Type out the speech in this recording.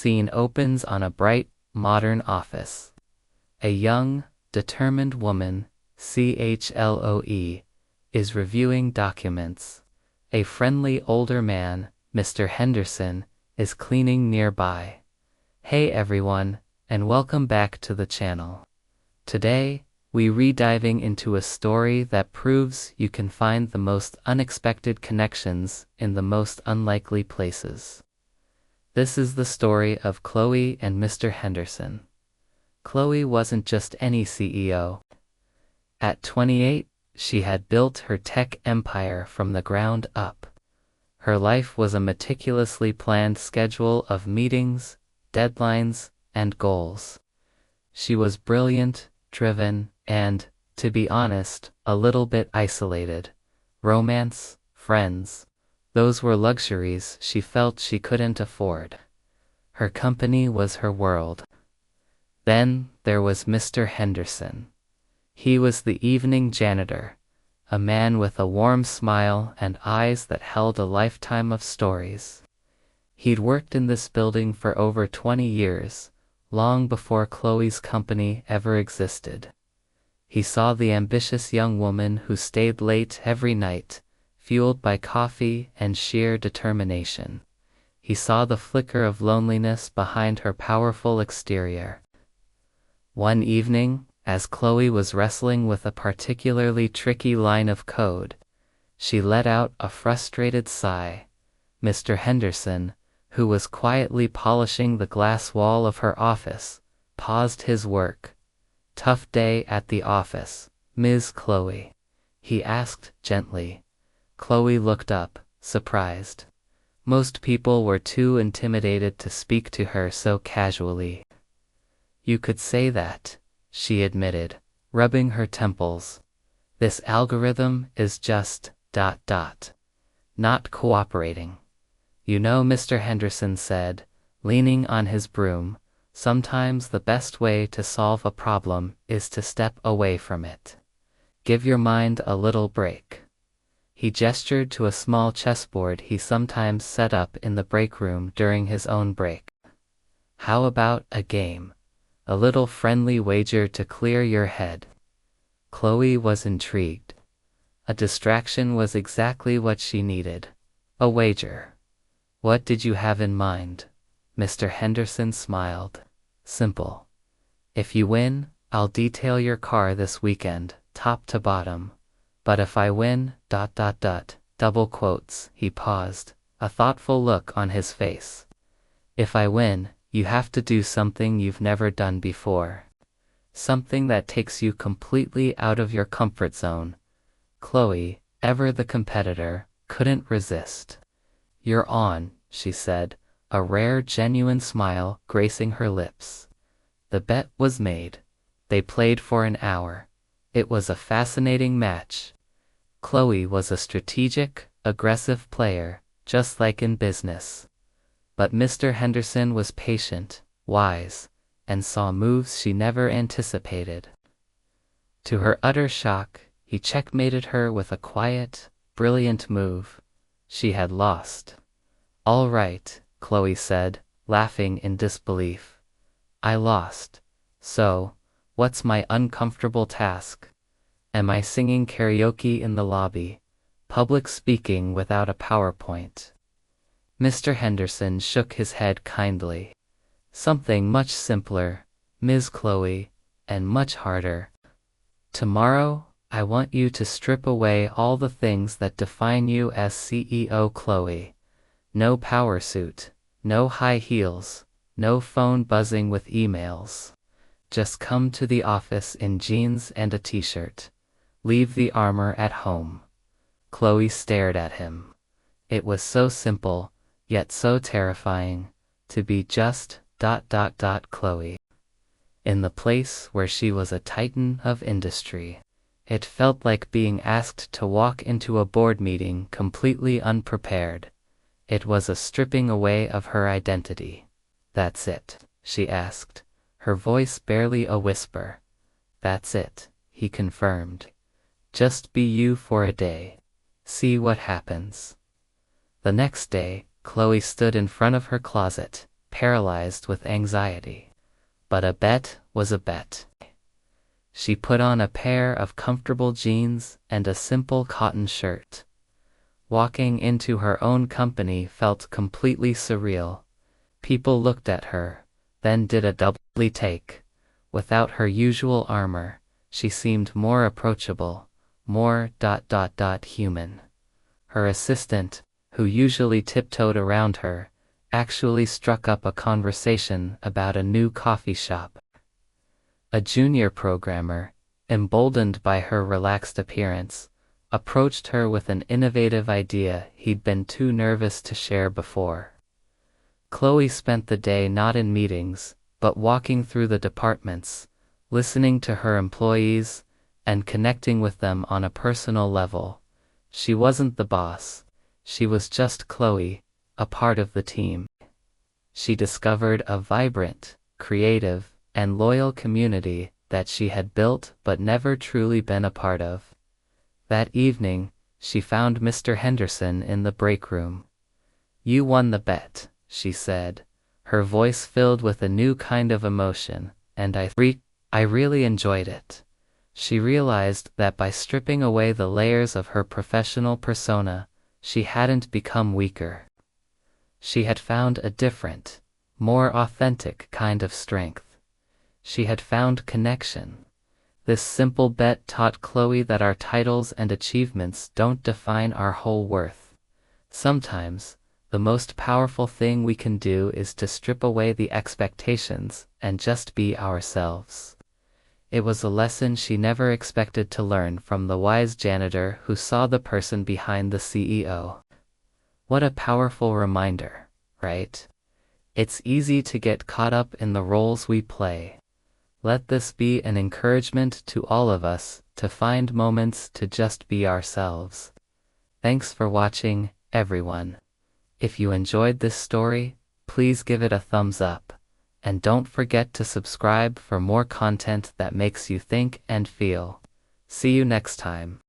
scene opens on a bright, modern office. A young, determined woman, Chloe, is reviewing documents. A friendly older man, Mr. Henderson, is cleaning nearby. Hey everyone, and welcome back to the channel. Today, we're rediving into a story that proves you can find the most unexpected connections in the most unlikely places. This is the story of Chloe and Mr. Henderson. Chloe wasn't just any CEO. At 28, she had built her tech empire from the ground up. Her life was a meticulously planned schedule of meetings, deadlines, and goals. She was brilliant, driven, and, to be honest, a little bit isolated. Romance, friends, those were luxuries she felt she couldn't afford. Her company was her world. Then there was Mr. Henderson. He was the evening janitor, a man with a warm smile and eyes that held a lifetime of stories. He'd worked in this building for over 20 years, long before Chloe's company ever existed. He saw the ambitious young woman who stayed late every night, fueled by coffee and sheer determination. He saw the flicker of loneliness behind her powerful exterior. One evening, as Chloe was wrestling with a particularly tricky line of code, she let out a frustrated sigh. Mr. Henderson, who was quietly polishing the glass wall of her office, paused his work. "Tough day at the office, Ms. Chloe?" he asked gently. Chloe looked up, surprised. Most people were too intimidated to speak to her so casually. "You could say that," she admitted, rubbing her temples. "This algorithm is just ... not cooperating." "You know," Mr. Henderson said, leaning on his broom, "sometimes the best way to solve a problem is to step away from it. Give your mind a little break." He gestured to a small chessboard he sometimes set up in the break room during his own break. "How about a game? A little friendly wager to clear your head?" Chloe was intrigued. A distraction was exactly what she needed. A wager. "What did you have in mind?" Mr. Henderson smiled. "Simple. If you win, I'll detail your car this weekend, top to bottom. But if I win, ... double quotes." He paused, a thoughtful look on his face. "If I win, you have to do something you've never done before. Something that takes you completely out of your comfort zone." Chloe, ever the competitor, couldn't resist. "You're on," she said, a rare genuine smile gracing her lips. The bet was made. They played for an hour. It was a fascinating match. Chloe was a strategic, aggressive player, just like in business. But Mr. Henderson was patient, wise, and saw moves she never anticipated. To her utter shock, he checkmated her with a quiet, brilliant move. She had lost. "All right," Chloe said, laughing in disbelief. "I lost. So, what's my uncomfortable task? Am I singing karaoke in the lobby? Public speaking without a PowerPoint?" Mr. Henderson shook his head kindly. "Something much simpler, Ms. Chloe, and much harder. Tomorrow, I want you to strip away all the things that define you as CEO Chloe. No power suit, no high heels, no phone buzzing with emails. Just come to the office in jeans and a t-shirt. Leave the armor at home." Chloe stared at him. It was so simple, yet so terrifying, to be just ... Chloe. In the place where she was a titan of industry. It felt like being asked to walk into a board meeting completely unprepared. It was a stripping away of her identity. "That's it?" she asked, her voice barely a whisper. "That's it," he confirmed. "Just be you for a day. See what happens." The next day, Chloe stood in front of her closet, paralyzed with anxiety. But a bet was a bet. She put on a pair of comfortable jeans and a simple cotton shirt. Walking into her own company felt completely surreal. People looked at her, then did a double take. Without her usual armor, she seemed more approachable, more human. Her assistant, who usually tiptoed around her, actually struck up a conversation about a new coffee shop. A junior programmer, emboldened by her relaxed appearance, approached her with an innovative idea he'd been too nervous to share before. Chloe spent the day not in meetings, but walking through the departments, listening to her employees, and connecting with them on a personal level. She wasn't the boss. She was just Chloe, a part of the team. She discovered a vibrant, creative, and loyal community that she had built but never truly been a part of. That evening, she found Mr. Henderson in the break room. "You won the bet," she said, her voice filled with a new kind of emotion, and I really enjoyed it. She realized that by stripping away the layers of her professional persona, she hadn't become weaker. She had found a different, more authentic kind of strength. She had found connection. This simple bet taught Chloe that our titles and achievements don't define our whole worth. Sometimes, the most powerful thing we can do is to strip away the expectations and just be ourselves. It was a lesson she never expected to learn from the wise janitor who saw the person behind the CEO. What a powerful reminder, right? It's easy to get caught up in the roles we play. Let this be an encouragement to all of us to find moments to just be ourselves. Thanks for watching, everyone. If you enjoyed this story, please give it a thumbs up. And don't forget to subscribe for more content that makes you think and feel. See you next time.